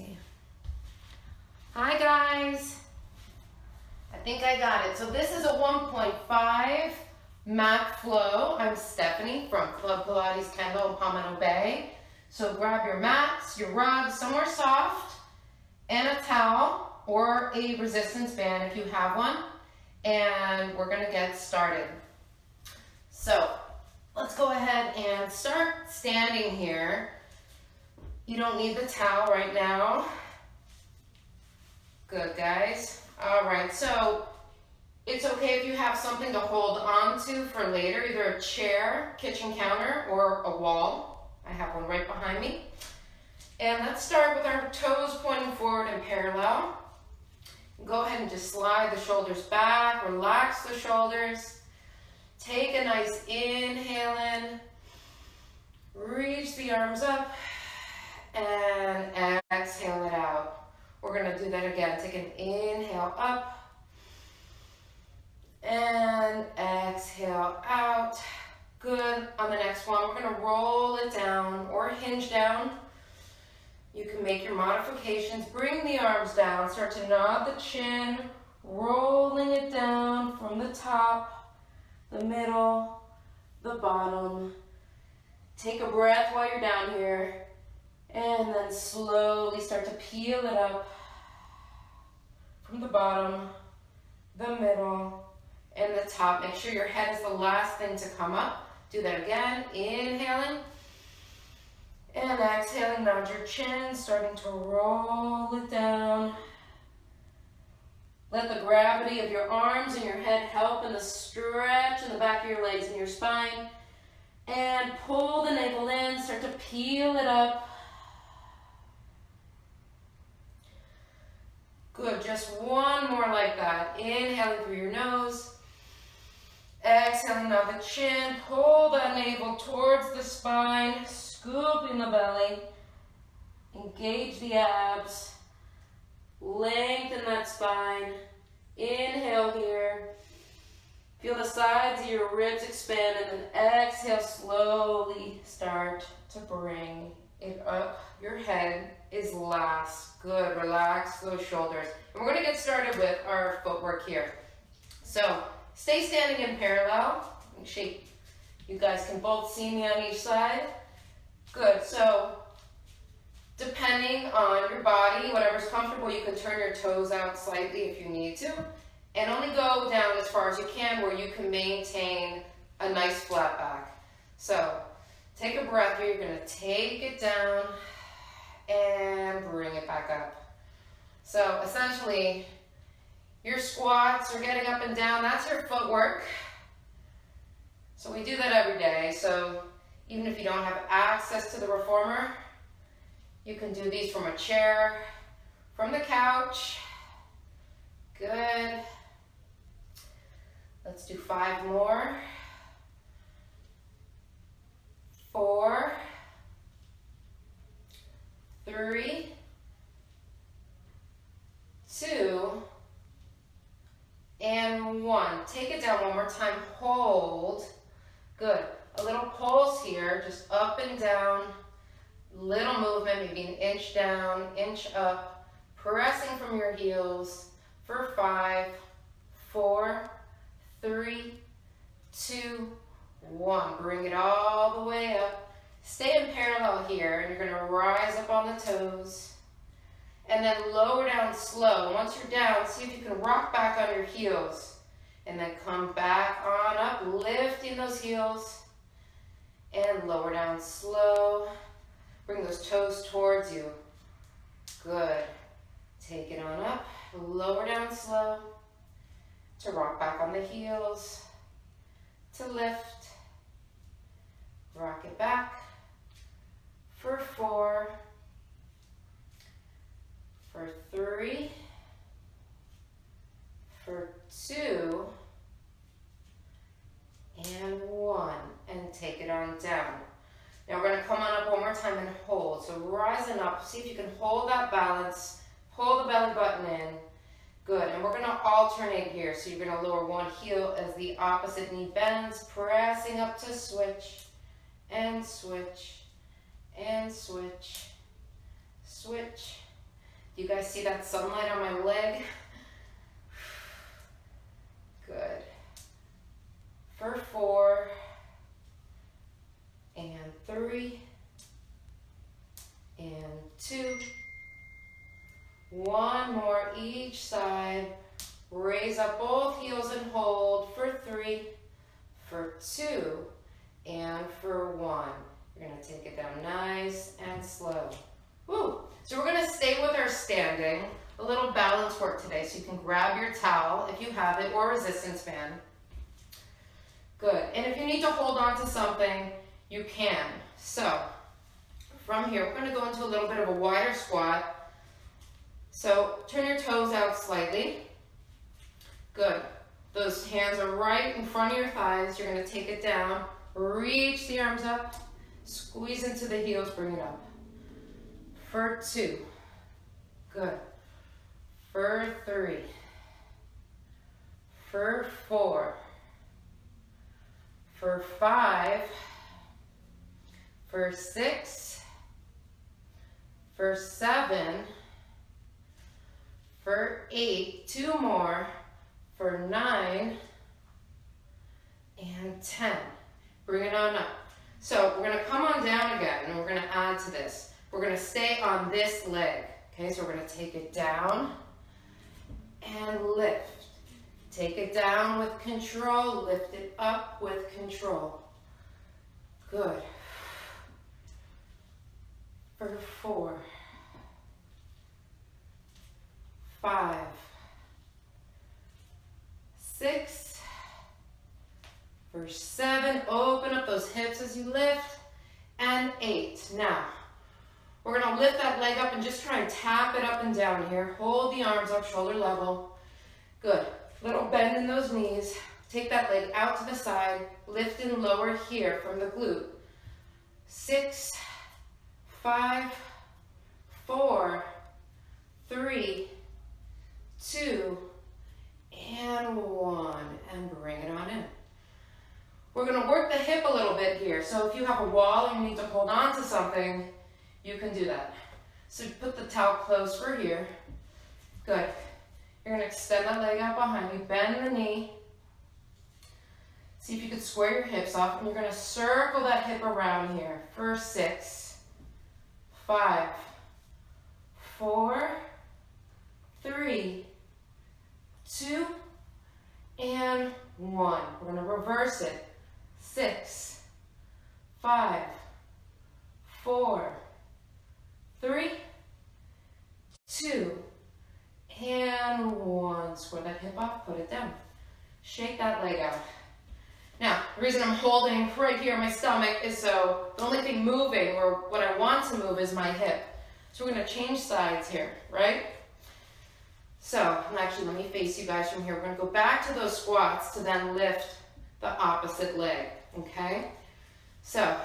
see. Hi guys. I think I got it. So this is a 1.5 mat flow. I'm Stephanie from Club Pilates Kendall in Palmetto Bay. So grab your mats, your rugs, somewhere soft, and a towel or a resistance band if you have one. And we're gonna get started. So let's go ahead and start standing here. You don't need the towel right now. Good, guys. All right, so it's okay if you have something to hold on to for later, either a chair, kitchen counter, or a wall. I have one right behind me. And let's start with our toes pointing forward in parallel. Go ahead and just slide the shoulders back, relax the shoulders. Take a nice inhale in, reach the arms up, and exhale it out. We're gonna do that again. Take an inhale up, and exhale out. Good. On the next one, we're gonna roll it down or hinge down. You can make your modifications. Bring the arms down, start to nod the chin, rolling it down from the top, the middle, the bottom. Take a breath while you're down here, and then slowly start to peel it up from the bottom, the middle, and the top. Make sure your head is the last thing to come up. Do that again. Inhaling and exhaling. Nod your chin, starting to roll it down. Let the gravity of your arms and your head help in the stretch in the back of your legs and your spine. And pull the navel in, start to peel it up. Good, just one more like that. Inhaling through your nose. Exhaling out the chin. Pull that navel towards the spine. Scoop in the belly. Engage the abs. Lengthen that spine. Inhale here. Feel the sides of your ribs expand, and then exhale, slowly start to bring it up. Your head is last. Good, relax those shoulders. And we're gonna get started with our footwork here. So stay standing in parallel. Make sure you guys can both see me on each side. Good, so depending on your body, whatever's comfortable, you can turn your toes out slightly if you need to. And only go down as far as you can where you can maintain a nice flat back. So take a breath here. You're gonna take it down and bring it back up. So essentially, your squats or getting up and down, that's your footwork. So we do that every day. So even if you don't have access to the reformer, you can do these from a chair, from the couch. Good. Let's do 5 more. 4, 3, 2, and 1. Take it down one more time. Hold. Good. A little pulse here, just up and down. Little movement, maybe an inch down, inch up. Pressing from your heels for 5, 4, 3, 2, 1. Bring it all the way up. Stay in parallel here, and you're going to rise up on the toes. And then lower down slow. Once you're down, see if you can rock back on your heels. And then come back on up, lifting those heels. And lower down slow. Bring those toes towards you. Good. Take it on up. Lower down slow. To rock back on the heels. To lift. Rock it back. For 4. For 3. For 2. And 1. And take it on down. Now we're going to come on up one more time and hold. So rising up, see if you can hold that balance. Pull the belly button in. Good, and we're going to alternate here. So you're going to lower one heel as the opposite knee bends, pressing up to switch, and switch, and switch, switch, You guys see that sunlight on my leg? Good. For 4 and 3 and 2. One more each side. Raise up both heels and hold for 3, for 2, and for 1. You're going to take it down nice and slow. Woo! So we're going to stay with our standing. A little balance work today. So you can grab your towel if you have it, or resistance band. Good. And if you need to hold on to something, you can. So from here, we're going to go into a little bit of a wider squat. So turn your toes out slightly. Good. Those hands are right in front of your thighs. You're going to take it down. Reach the arms up. Squeeze into the heels. Bring it up. For 2. Good. For 3. For 4. For 5. For 6. For 7. For 8. 2 more. For 9. And 10. Bring it on up. So we're going to come on down again, and we're going to add to this. We're going to stay on this leg. Okay, so we're going to take it down and lift. Take it down with control. Lift it up with control. Good. For 4. 5. 6. For 7. Open up those hips as you lift. And 8. Now, we're going to lift that leg up and just try and tap it up and down here. Hold the arms up, shoulder level. Good. Little bend in those knees. Take that leg out to the side. Lift and lower here from the glute. 6, 5, 4, 3, 2, and 1. And bring it on in. We're going to work the hip a little bit here. So if you have a wall and you need to hold on to something, you can do that. So put the towel close for here. Good. You're going to extend that leg out behind you. Bend the knee. See if you can square your hips off. And you're going to circle that hip around here for 6, 5, 4, 3, 2, and 1. We're going to reverse it. 6, 5, 4, 3, 2, and 1. Square that hip off, put it down. Shake that leg out. Now, the reason I'm holding right here on my stomach is so the only thing moving, or what I want to move, is my hip. So we're going to change sides here, right? So, actually, let me face you guys from here. We're going to go back to those squats to then lift the opposite leg, okay? So,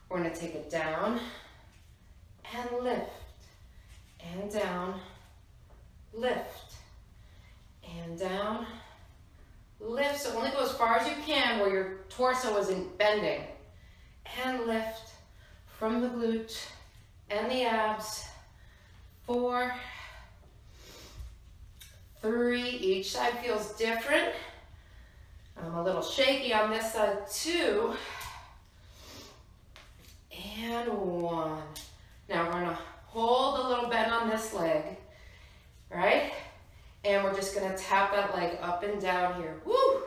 we're going to take it down and lift, and down, lift, and down, lift. So only go as far as you can where your torso isn't bending. And lift from the glute and the abs. 4, 3, each side feels different. I'm a little shaky on this side too. And 1. Now we're gonna hold a little bend on this leg, right? And we're just gonna tap that leg up and down here. Woo!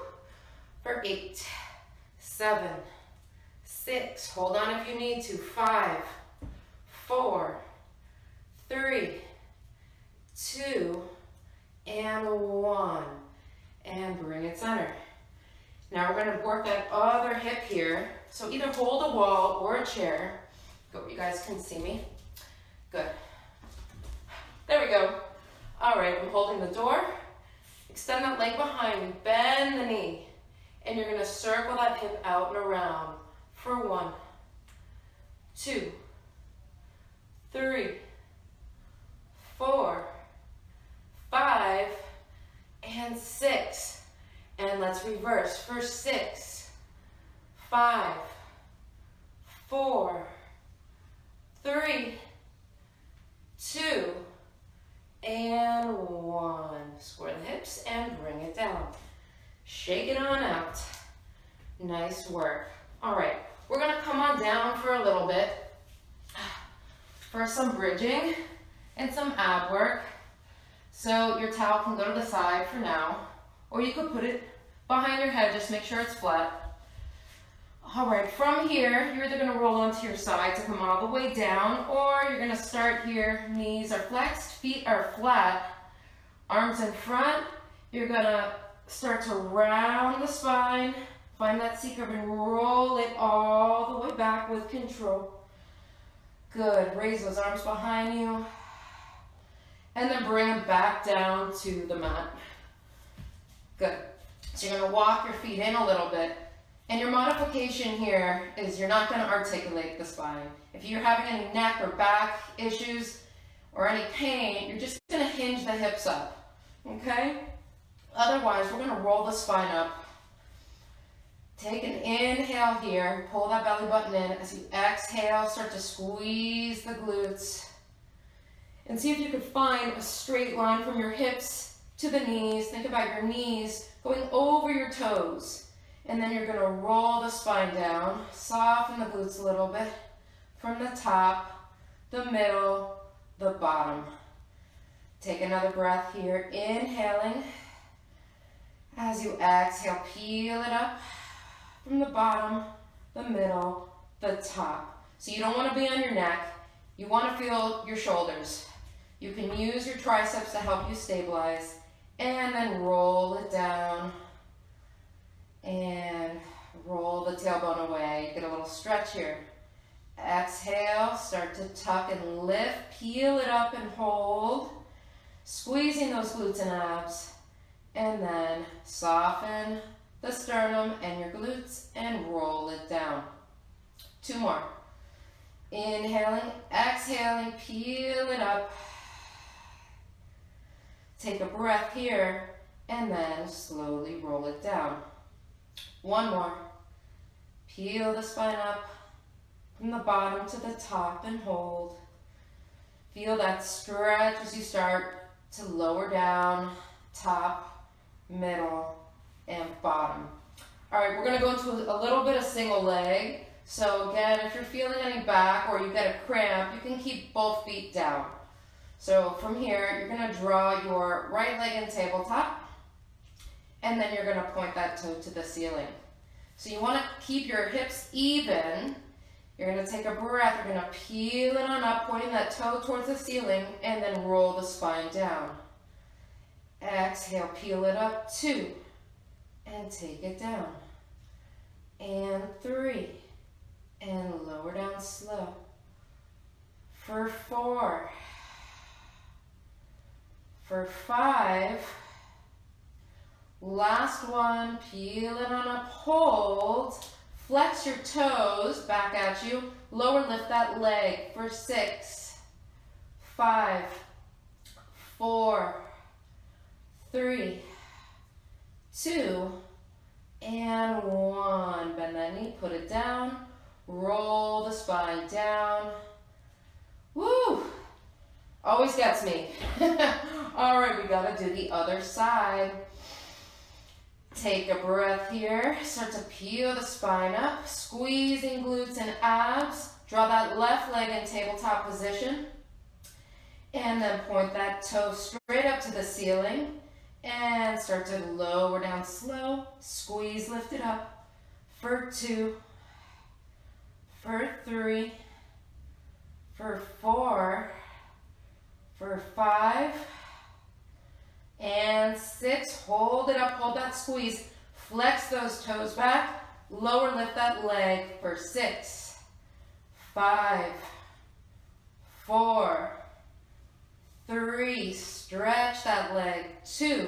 For 8, 7, 6, hold on if you need to. 5, 4, 3, 2, and 1. And bring it center. Now we're gonna work that other hip here. So either hold a wall or a chair. Go, you guys can see me. Good. There we go. All right, I'm holding the door. Extend that leg behind you. Bend the knee. And you're gonna circle that hip out and around for 1, 2, 3, 4, 5, and 6. And let's reverse for 6, 5, 4, 3, 2, and 1. Square the hips and bring it down. Shake it on out. Nice work. All right, we're gonna come on down for a little bit for some bridging and some ab work. So your towel can go to the side for now, or you could put it behind your head, just make sure it's flat. All right, from here, you're either gonna roll onto your side to come all the way down, or you're gonna start here, knees are flexed, feet are flat, arms in front. You're gonna start to round the spine, find that C curve and roll it all the way back with control. Good, raise those arms behind you, and then bring them back down to the mat. Good, so you're gonna walk your feet in a little bit. And your modification here is you're not going to articulate the spine. If you're having any neck or back issues or any pain, you're just going to hinge the hips up, okay? Otherwise, we're going to roll the spine up. Take an inhale here, pull that belly button in. As you exhale, start to squeeze the glutes. And see if you can find a straight line from your hips to the knees. Think about your knees going over your toes. And then you're going to roll the spine down, soften the glutes a little bit from the top, the middle, the bottom. Take another breath here, inhaling. As you exhale, peel it up from the bottom, the middle, the top. So you don't want to be on your neck. You want to feel your shoulders. You can use your triceps to help you stabilize, and then roll it down. And roll the tailbone away. Get a little stretch here. Exhale, start to tuck and lift. Peel it up and hold. Squeezing those glutes and abs. And then soften the sternum and your glutes and roll it down. 2 more. Inhaling, exhaling, peel it up. Take a breath here and then slowly roll it down. 1 more. Peel the spine up from the bottom to the top and hold. Feel that stretch as you start to lower down, top, middle, and bottom. All right, we're gonna go into a little bit of single leg. So again, if you're feeling any back or you get a cramp, you can keep both feet down. So from here, you're gonna draw your right leg in tabletop, and then you're gonna point that toe to the ceiling. So you wanna keep your hips even. You're gonna take a breath, you're gonna peel it on up, pointing that toe towards the ceiling, and then roll the spine down. Exhale, peel it up, 2, and take it down. And 3, and lower down slow. For 4, for 5, last one, peel it on up, hold, flex your toes back at you, lower lift that leg for 6, 5, 4, 3, 2, and 1. Bend that knee, put it down, roll the spine down. Woo! Always gets me. All right, we gotta do the other side. Take a breath here, start to peel the spine up, squeezing glutes and abs. Draw that left leg in tabletop position. And then point that toe straight up to the ceiling. And start to lower down slow. Squeeze, lift it up. For 2, for 3, for 4, for 5, and 6. Hold it up, hold that squeeze. Flex those toes back. Lower lift that leg for 6, 5, 4, 3. Stretch that leg. 2,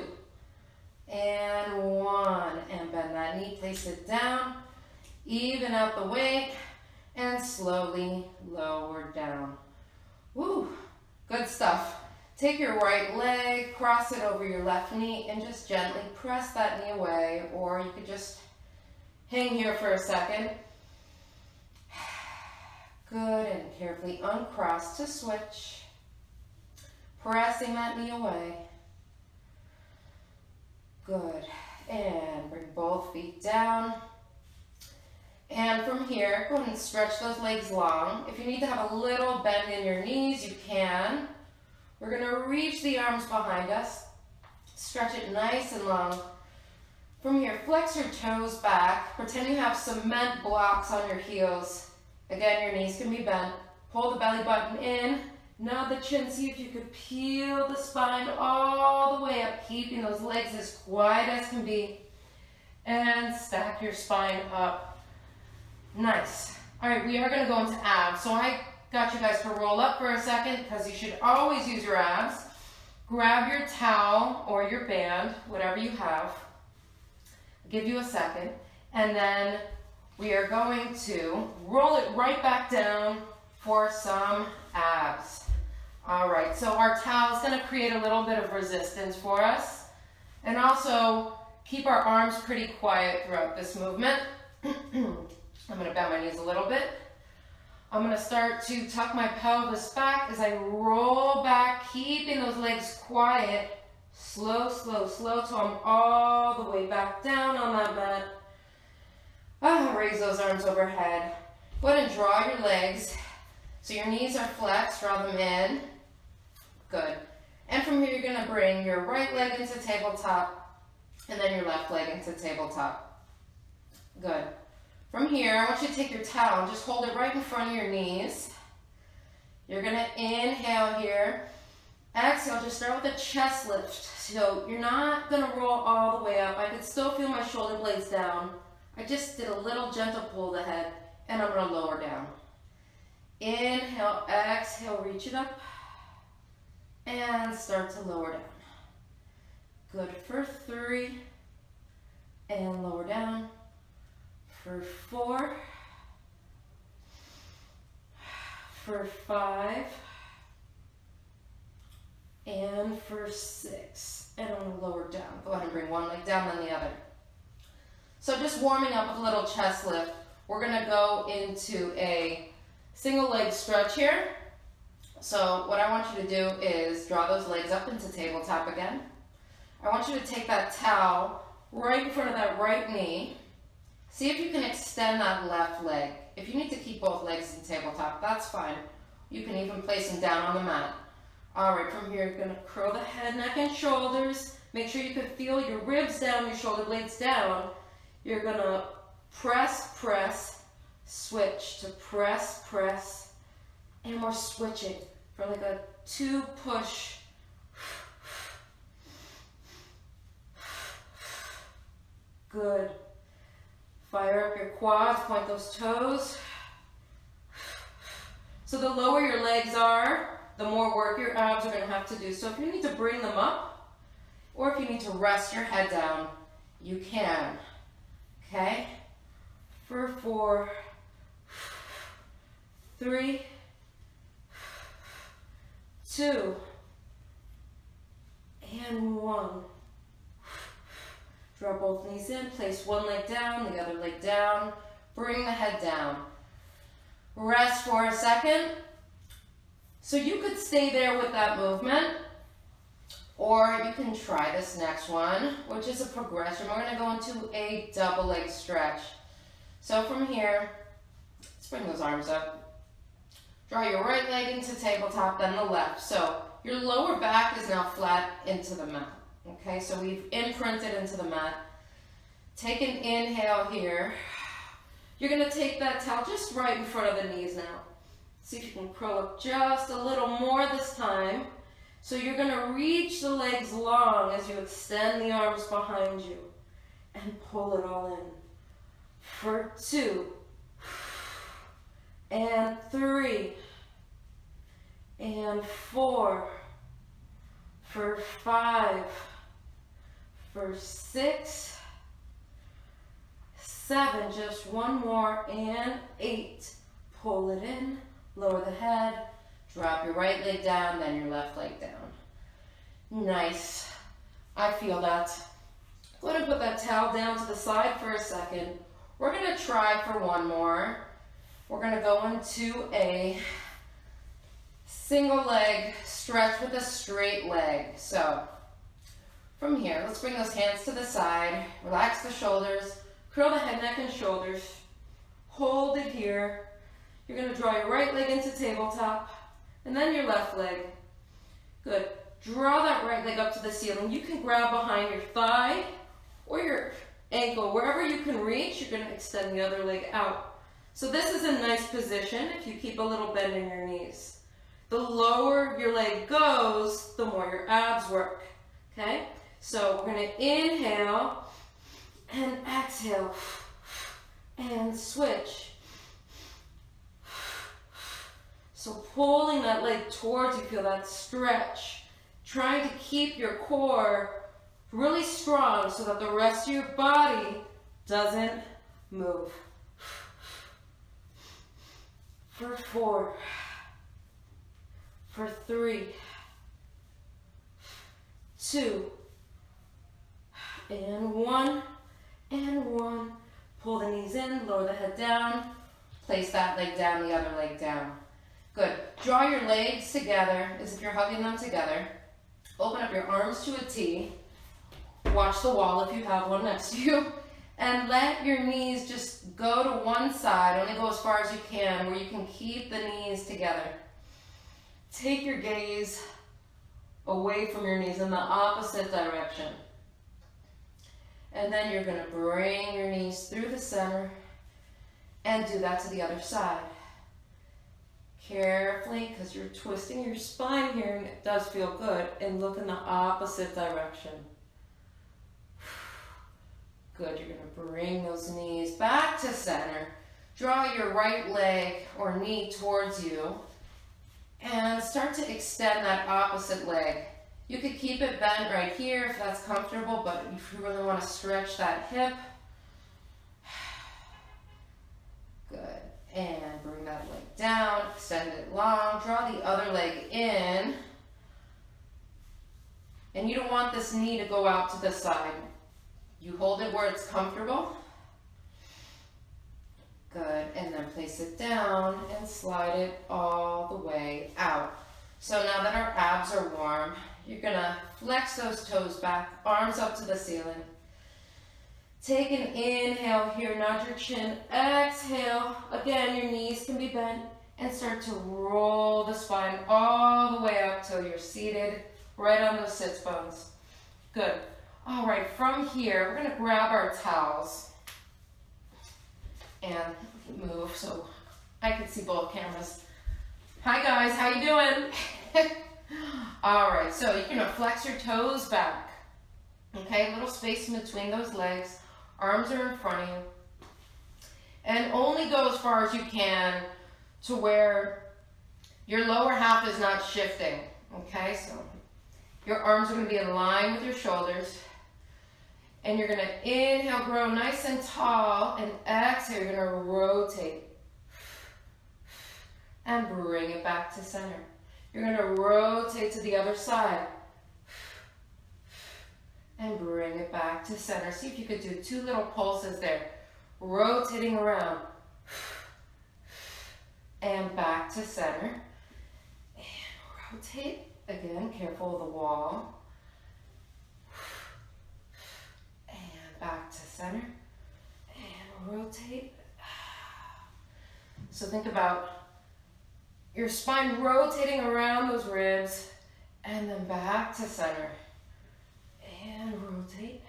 and 1. And bend that knee, place it down. Even out the weight and slowly lower down. Woo, good stuff. Take your right leg, cross it over your left knee, and just gently press that knee away, or you could just hang here for a second. Good, and carefully uncross to switch. pressing that knee away. Good. And bring both feet down. And from here, go ahead and stretch those legs long. If you need to have a little bend in your knees, you can. We're going to reach the arms behind us. Stretch it nice and long. From here, flex your toes back. Pretend you have cement blocks on your heels. Again, your knees can be bent. Pull the belly button in. Nod the chin. See if you could peel the spine all the way up, keeping those legs as wide as can be. And stack your spine up. Nice. All right, we are going to go into abs. So I got you guys to roll up for a second because you should always use your abs. Grab your towel or your band, whatever you have. I'll give you a second. And then we are going to roll it right back down for some abs. All right, so our towel is going to create a little bit of resistance for us. And also keep our arms pretty quiet throughout this movement. I'm going to bend my knees a little bit. I'm going to start to tuck my pelvis back as I roll back, keeping those legs quiet. Slow, slow, slow till I'm all the way back down on that mat. Raise those arms overhead. Go ahead and draw your legs so your knees are flexed. Draw them in. Good. And from here, you're going to bring your right leg into tabletop and then your left leg into tabletop. Good. From here, I want you to take your towel and just hold it right in front of your knees. You're going to inhale here. Exhale, just start with a chest lift. So you're not going to roll all the way up. I can still feel my shoulder blades down. I just did a little gentle pull of the head, and I'm going to lower down. Inhale, exhale, reach it up, and start to lower down. Good for 3, and lower down. For 4, for 5, and for 6. And I'm going to lower down. Go ahead and bring one leg down, then the other. So just warming up with a little chest lift. We're going to go into a single leg stretch here. So what I want you to do is draw those legs up into tabletop again. I want you to take that towel right in front of that right knee. See if you can extend that left leg. If you need to keep both legs in tabletop, that's fine. You can even place them down on the mat. All right, from here, you're going to curl the head, neck, and shoulders. Make sure you can feel your ribs down, your shoulder blades down. You're going to press, press, switch to press, press, and we're switching for like a 2 push. Good. Fire up your quads, point those toes. So the lower your legs are, the more work your abs are going to have to do. So if you need to bring them up, or if you need to rest your head down, you can. Okay? For 4, 3, 2, and 1. Draw both knees in, place one leg down, the other leg down. Bring the head down. Rest for a second. So you could stay there with that movement, or you can try this next one, which is a progression. We're going to go into a double leg stretch. So from here, let's bring those arms up. Draw your right leg into tabletop, then the left. So your lower back is now flat into the mat. Okay, so we've imprinted into the mat. Take an inhale here. You're going to take that towel just right in front of the knees now. See if you can curl up just a little more this time. So you're going to reach the legs long as you extend the arms behind you and pull it all in. For 2, and 3, and 4, for 5, for 6, 7, just one more, and 8. Pull it in, lower the head, drop your right leg down, then your left leg down. Nice. I feel that. Go ahead and put that towel down to the side for a second. We're going to try for one more. We're going to go into a single leg stretch with a straight leg. So from here, let's bring those hands to the side, relax the shoulders, curl the head, neck, and shoulders, hold it here. You're gonna draw your right leg into tabletop, and then your left leg. Good. Draw that right leg up to the ceiling. You can grab behind your thigh or your ankle. Wherever you can reach, you're gonna extend the other leg out. So this is a nice position if you keep a little bend in your knees. The lower your leg goes, the more your abs work, okay? So we're gonna inhale and exhale and switch. So pulling that leg towards you, feel that stretch. Trying to keep your core really strong so that the rest of your body doesn't move. For 4, for 3, 2, and 1, and 1. Pull the knees in, lower the head down, place that leg down, the other leg down. Good. Draw your legs together as if you're hugging them together. Open up your arms to a T. Watch the wall if you have one next to you. And let your knees just go to one side, only go as far as you can, where you can keep the knees together. Take your gaze away from your knees in the opposite direction. And then you're going to bring your knees through the center and do that to the other side. Carefully, because you're twisting your spine here and it does feel good, and look in the opposite direction. Good, you're going to bring those knees back to center. Draw your right leg or knee towards you and start to extend that opposite leg. You could keep it bent right here if that's comfortable, but if you really want to stretch that hip, good. And bring that leg down, extend it long, draw the other leg in. And you don't want this knee to go out to the side. You hold it where it's comfortable. Good, and then place it down and slide it all the way out. So now that our abs are warm, you're gonna flex those toes back, arms up to the ceiling. Take an inhale here, nod your chin, exhale. Again, your knees can be bent and start to roll the spine all the way up till you're seated right on those sits bones. Good. All right, from here, we're gonna grab our towels and move so I can see both cameras. Hi guys, how you doing? All right, so you're gonna flex your toes back. Okay, a little space in between those legs. Arms are in front of you. And only go as far as you can to where your lower half is not shifting. Okay, so your arms are gonna be in line with your shoulders. And you're gonna inhale, grow nice and tall, and exhale, you're gonna rotate. And bring it back to center. You're gonna rotate to the other side. And bring it back to center. See if you could do 2 little pulses there. Rotating around. And back to center. And rotate. Again, careful of the wall. And back to center. And rotate. So think about your spine rotating around those ribs. And then back to center. And rotate,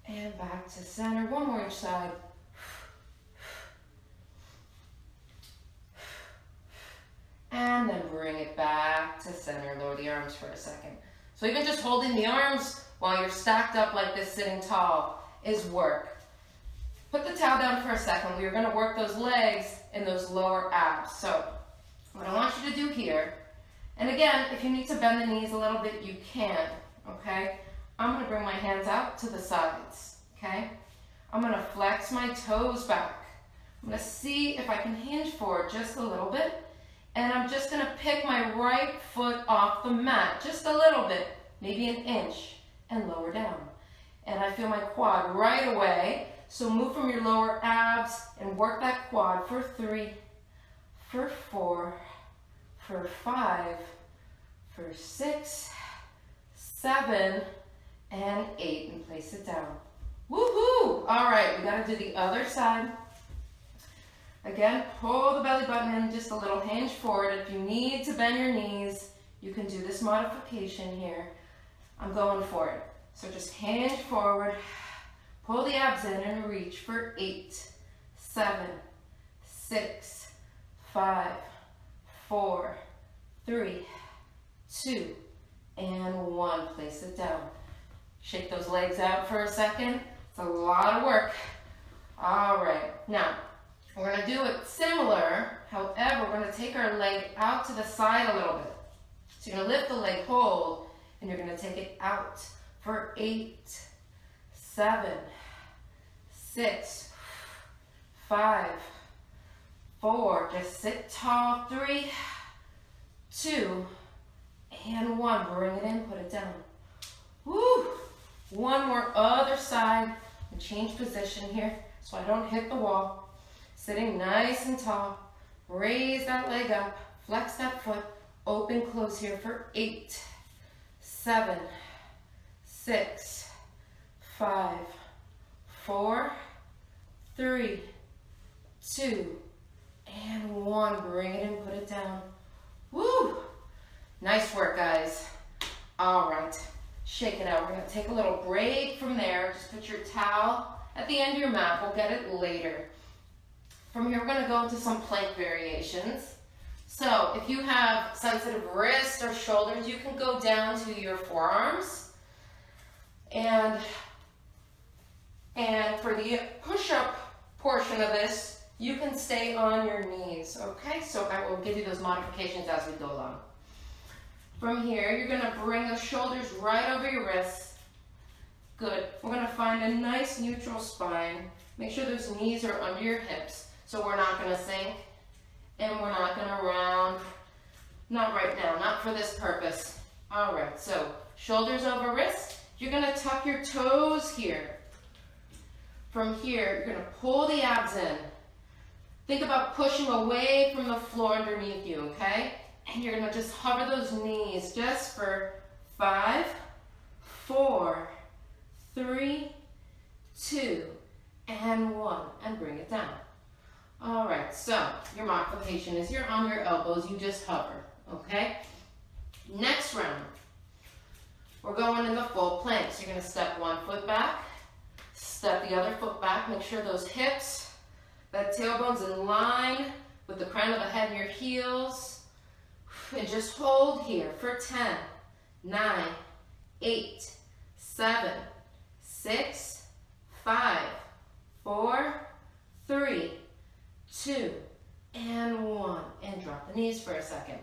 and back to center. One more each side. And then bring it back to center. Lower the arms for a second. So even just holding the arms while you're stacked up like this, sitting tall, is work. Put the towel down for a second. We're gonna work those legs and those lower abs. So what I want you to do here, and again, if you need to bend the knees a little bit, you can, okay? I'm gonna bring my hands out to the sides, okay? I'm gonna flex my toes back. I'm gonna see if I can hinge forward just a little bit, and I'm just gonna pick my right foot off the mat, just a little bit, maybe an inch, and lower down. And I feel my quad right away, so move from your lower abs and work that quad for 3, for 4, for 5, for 6, 7, and 8, and place it down. Woohoo! All right, we gotta do the other side. Again, pull the belly button in just a little, hinge forward. If you need to bend your knees, you can do this modification here. I'm going for it. So just hinge forward, pull the abs in and reach for 8, 7, 6, 5, 4, 3, 2, and 1. Place it down. Shake those legs out for a second. It's a lot of work. All right, now we're gonna do it similar. However, we're gonna take our leg out to the side a little bit. So you're gonna lift the leg, hold, and you're gonna take it out for 8, 7, 6, 5, 4. Just sit tall. 3, 2, and 1. Bring it in, put it down. Woo! One more, other side, and change position here so I don't hit the wall. Sitting nice and tall. Raise that leg up, flex that foot, open, close here for 8, 7, 6, 5, 4, 3, 2, and 1. Bring it in, put it down. Woo! Nice work, guys. All right, shake it out. We're gonna take a little break from there. Just put your towel at the end of your mat. We'll get it later. From here, we're gonna go into some plank variations. So if you have sensitive wrists or shoulders, you can go down to your forearms. And for the push-up portion of this, you can stay on your knees, okay? So I will give you those modifications as we go along. From here, you're gonna bring the shoulders right over your wrists. Good. We're gonna find a nice neutral spine. Make sure those knees are under your hips. So we're not gonna sink, and we're not gonna round. Not right now, not for this purpose. All right, so shoulders over wrists. You're gonna tuck your toes here. From here, you're gonna pull the abs in. Think about pushing away from the floor underneath you, okay? And you're gonna just hover those knees just for 5, 4, 3, 2, and 1, and bring it down. All right, so your modification is you're on your elbows, you just hover, okay? Next round, we're going in the full plank. So you're gonna step one foot back, step the other foot back, make sure those hips, that tailbone's in line with the crown of the head and your heels, and just hold here for 10, 9, 8, 7, 6, 5, 4, 3, 2, and 1, and drop the knees for a second.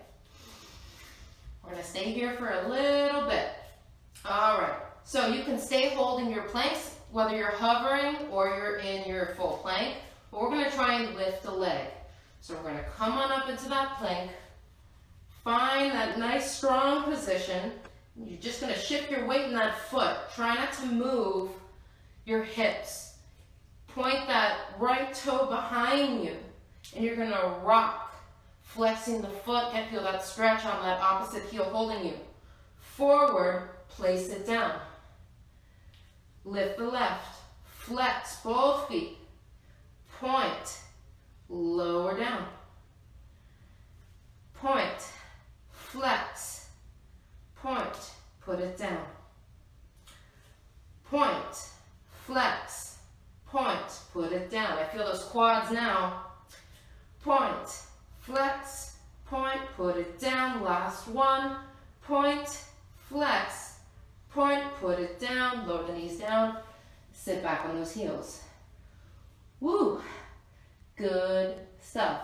We're gonna stay here for a little bit. All right, so you can stay holding your planks, whether you're hovering or you're in your full plank, but we're gonna try and lift the leg. So we're gonna come on up into that plank, find that nice strong position. You're just gonna shift your weight in that foot. Try not to move your hips. Point that right toe behind you, and you're gonna rock, flexing the foot, and feel that stretch on that opposite heel holding you. Forward, place it down. Lift the left, flex both feet, point, lower down. Point, flex, point, put it down. Point, flex, point, put it down. I feel those quads now. Point, flex, point, put it down. Last one. Point, flex, point, put it down. Lower the knees down. Sit back on those heels. Woo! Good stuff.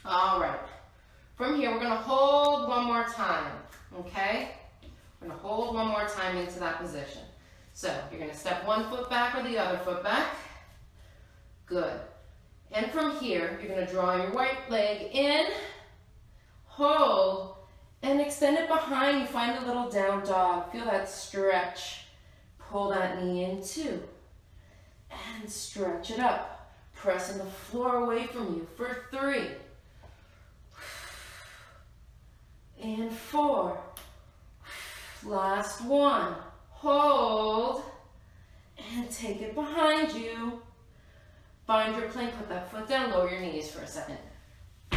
All right. From here, we're going to hold one more time, okay? We're going to hold one more time into that position. So you're going to step one foot back or the other foot back. Good. And from here, you're going to draw your right leg in, hold, and extend it behind you. Find a little down dog. Feel that stretch. Pull that knee in too. And stretch it up. Pressing the floor away from you for 3, and 4. Last one. Hold and take it behind you. Find your plank, put that foot down, lower your knees for a second.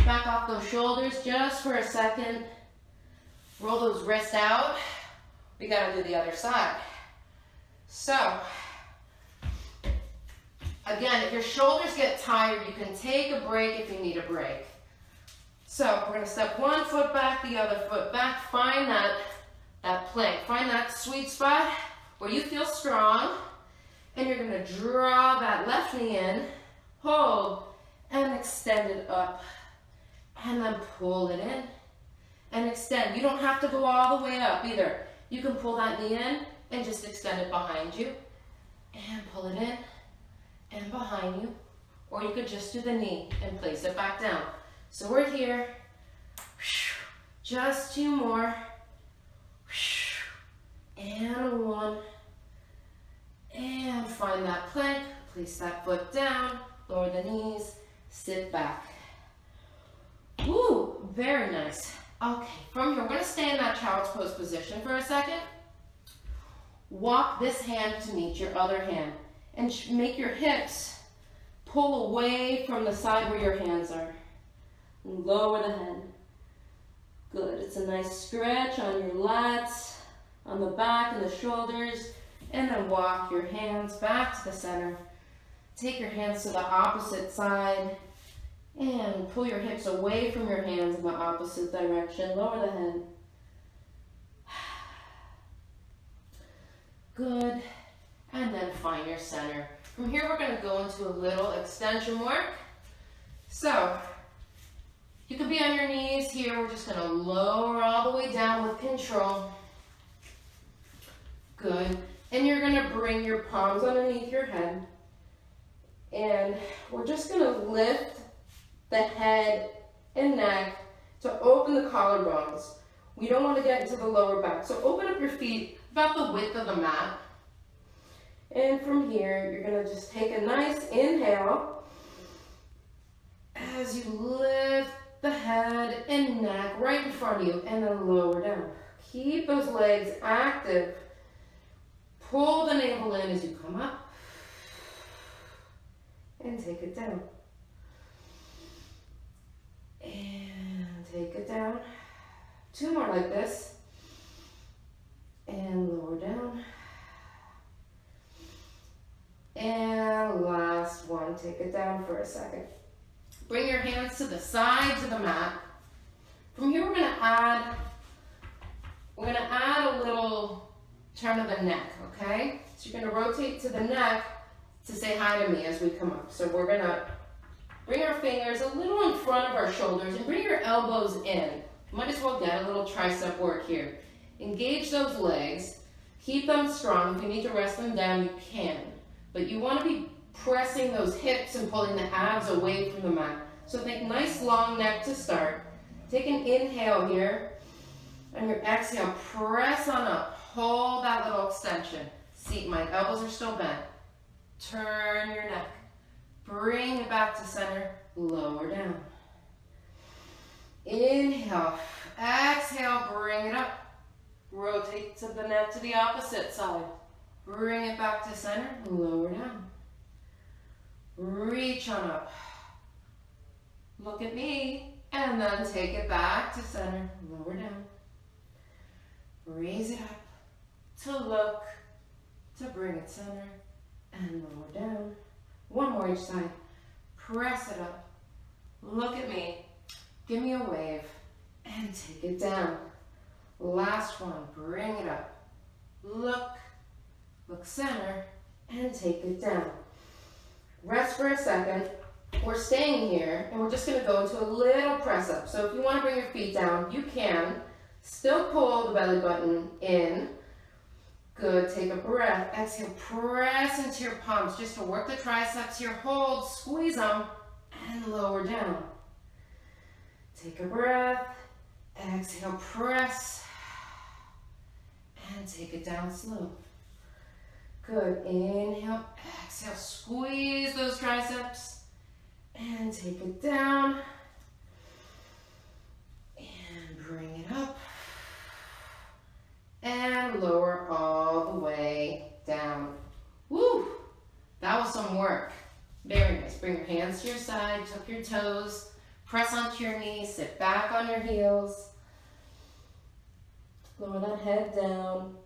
Back off those shoulders just for a second. Roll those wrists out. We gotta do the other side. So, again, if your shoulders get tired, you can take a break if you need a break. So, we're gonna step one foot back, the other foot back. Find that plank. Find that sweet spot where you feel strong. And you're gonna draw that left knee in, hold, and extend it up. And then pull it in and extend. You don't have to go all the way up either. You can pull that knee in and just extend it behind you and pull it in and behind you. Or you could just do the knee and place it back down. So we're here. Just 2 more. And 1. And find that plank. Place that foot down. Lower the knees. Sit back. Woo, very nice. Okay, from here, we're gonna stay in that child's pose position for a second. Walk this hand to meet your other hand and make your hips pull away from the side where your hands are. And lower the head. Good, it's a nice stretch on your lats, on the back and the shoulders, and then walk your hands back to the center. Take your hands to the opposite side. And pull your hips away from your hands in the opposite direction. Lower the head. Good. And then find your center. From here, we're going to go into a little extension work. So, you could be on your knees here. We're just going to lower all the way down with control. Good. And you're going to bring your palms underneath your head. And we're just going to lift the head and neck to open the collarbones. We don't want to get into the lower back. So open up your feet about the width of the mat. And from here, you're going to just take a nice inhale as you lift the head and neck right in front of you and then lower down. Keep those legs active. Pull the navel in as you come up and take it down. And take it down. 2 more like this. And lower down. And last one. Take it down for a second. Bring your hands to the sides of the mat. From here we're going to add a little turn of the neck, okay? So you're going to rotate to the neck to say hi to me as we come up. So we're going to bring our fingers a little in front of our shoulders and bring your elbows in. Might as well get a little tricep work here. Engage those legs. Keep them strong. If you need to rest them down, you can. But you want to be pressing those hips and pulling the abs away from the mat. So think nice long neck to start. Take an inhale here. And your exhale, press on up. Hold that little extension. See, my elbows are still bent. Turn your neck. Bring it back to center, lower down. Inhale, exhale, bring it up. Rotate to the neck to the opposite side. Bring it back to center, lower down. Reach on up. Look at me, and then take it back to center, lower down. Raise it up to look, to bring it center, and lower down. 1 more each side. Press it up. Look at me. Give me a wave. And take it down. Last one. Bring it up. Look center, and take it down. Rest for a second. We're staying here, and we're just going to go into a little press up. So if you want to bring your feet down, you can. Still pull the belly button in. Good, take a breath. Exhale, press into your palms just to work the triceps here. Hold, squeeze them, and lower down. Take a breath. Exhale, press, and take it down slow. Good, inhale, exhale, squeeze those triceps, and take it down. And bring it up. and lower all the way down. Woo! That was some work. Very nice. Bring your hands to your side, tuck your toes, press onto your knees, sit back on your heels. Lower that head down.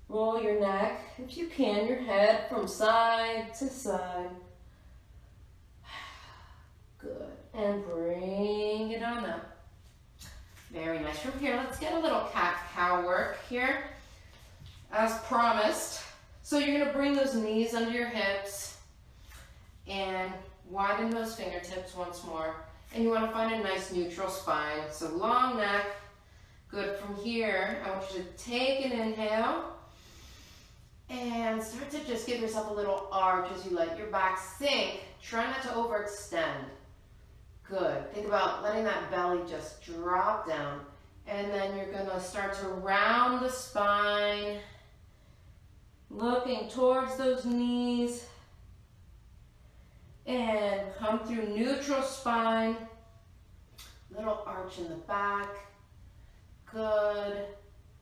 Roll your neck, if you can, your head from side to side. Good. And bring it on up. Very nice. From here, let's get a little cat-cow work here, as promised. So you're going to bring those knees under your hips and widen those fingertips once more. And you want to find a nice neutral spine. So long neck. Good. From here, I want you to take an inhale and start to just give yourself a little arch as you let your back sink. Try not to overextend. Good. Think about letting that belly just drop down. And then you're going to start to round the spine, looking towards those knees. And come through neutral spine. Little arch in the back. Good.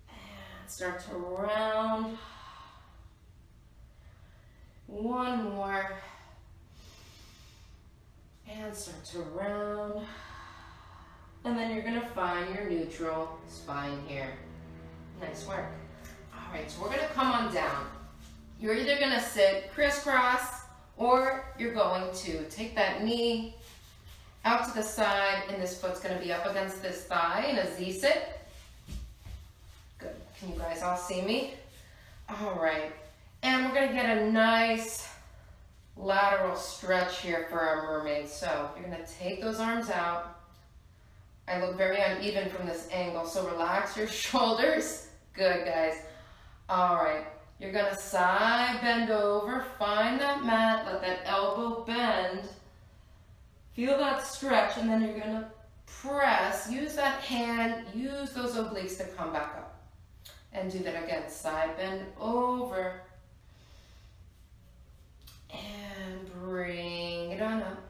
And start to round. One more. And start to round. And then you're going to find your neutral spine here. Nice work. All right, so we're going to come on down. You're either going to sit crisscross or you're going to take that knee out to the side and this foot's going to be up against this thigh in a Z-sit. Good. Can you guys all see me? All right. And we're going to get a nice lateral stretch here for our mermaid. So you're going to take those arms out. I look very uneven from this angle, so relax your shoulders. Good, guys. All right. You're going to side bend over, find that mat, let that elbow bend. Feel that stretch, and then you're going to press. Use that hand, use those obliques to come back up. And do that again. Side bend over. And bring it on up.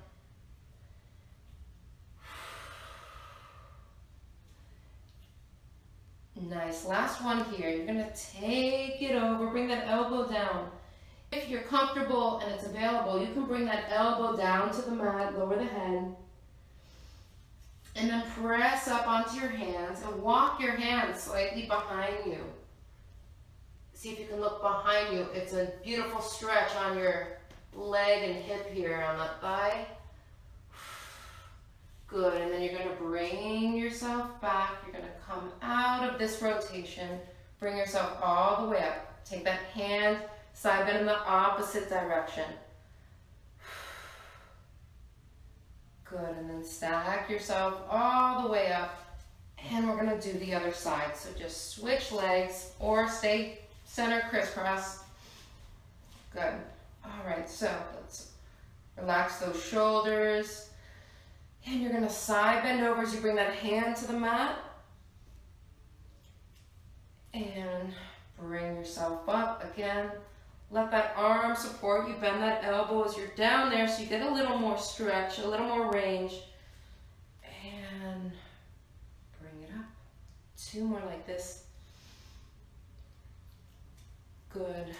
Nice. Last one here. You're going to take it over. Bring that elbow down. If you're comfortable and it's available, you can bring that elbow down to the mat, lower the head. And then press up onto your hands and walk your hands slightly behind you. See if you can look behind you. It's a beautiful stretch on your leg and hip here on that thigh. Good, and then you're going to bring yourself back. You're going to come out of this rotation. Bring yourself all the way up. Take that hand, side bend in the opposite direction. Good, and then stack yourself all the way up. And we're going to do the other side. So just switch legs or stay center crisscross. Good. All right, so let's relax those shoulders. And you're going to side bend over as you bring that hand to the mat. And bring yourself up again. Let that arm support you. Bend that elbow as you're down there so you get a little more stretch, a little more range. And bring it up. Two more like this. Good.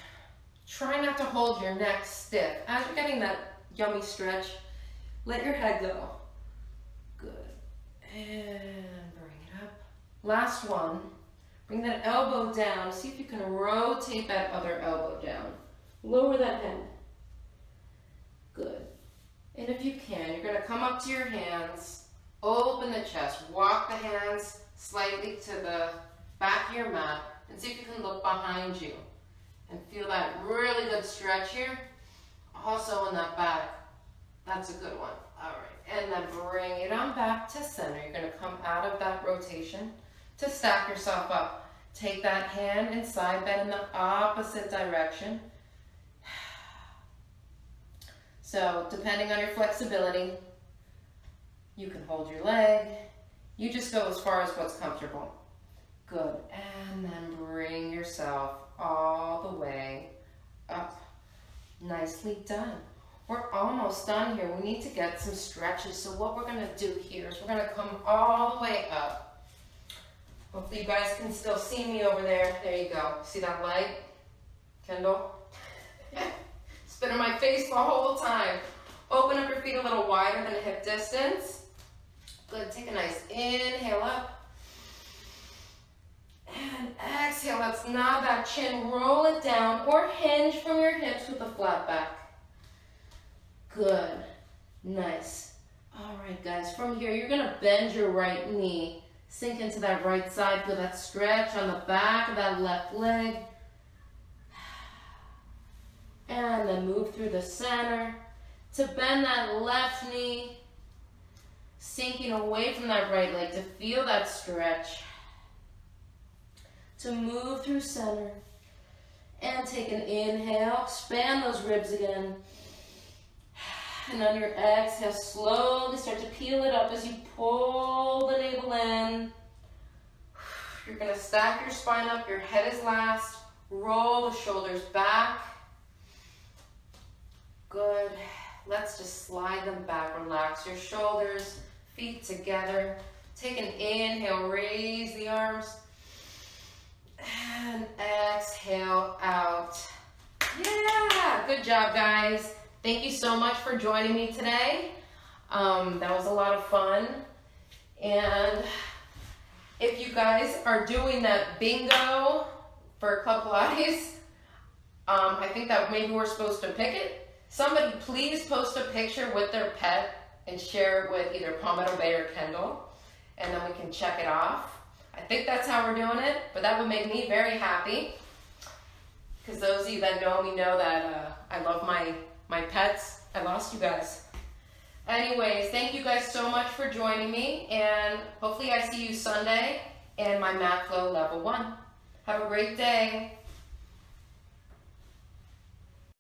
Try not to hold your neck stiff. As you're getting that yummy stretch, let your head go. Good. And bring it up. Last one. Bring that elbow down. See if you can rotate that other elbow down. Lower that head. Good. And if you can, you're going to come up to your hands. Open the chest. Walk the hands slightly to the back of your mat. And see if you can look behind you. And feel that really good stretch here. Also in that back. That's a good one. All right. And then bring it on back to center. You're going to come out of that rotation to stack yourself up. Take that hand and side bend in the opposite direction. So depending on your flexibility, you can hold your leg. You just go as far as what's comfortable. Good. And then bring yourself all the way up. Nicely done. We're almost done here. We need to get some stretches. So what we're going to do here is we're going to come all the way up. Hopefully you guys can still see me over there. There you go. See that light, Kendall? It's been in my face the whole time. Open up your feet a little wider than hip distance. Good, take a nice inhale up. And exhale, let's nod that chin, roll it down, or hinge from your hips with a flat back. Good, nice. All right, guys, from here, you're gonna bend your right knee. Sink into that right side, feel that stretch on the back of that left leg. And then move through the center to bend that left knee, sinking away from that right leg to feel that stretch. To move through center and take an inhale, expand those ribs again. And on your exhale, slowly start to peel it up as you pull the navel in. You're gonna stack your spine up, your head is last. Roll the shoulders back. Good. Let's just slide them back. Relax your shoulders, feet together. Take an inhale, raise the arms. And exhale out. Yeah, good job, guys. Thank you so much for joining me today. That was a lot of fun. And if you guys are doing that bingo for Club Pilates, I think that maybe we're supposed to pick it. Somebody please post a picture with their pet and share it with either Palmetto Bay or Kendall, and then we can check it off. I think that's how we're doing it, but that would make me very happy. Because those of you that know me know that I love my pets. I lost you guys. Anyways, thank you guys so much for joining me, and hopefully I see you Sunday in my Mat Flow Level 1. Have a great day.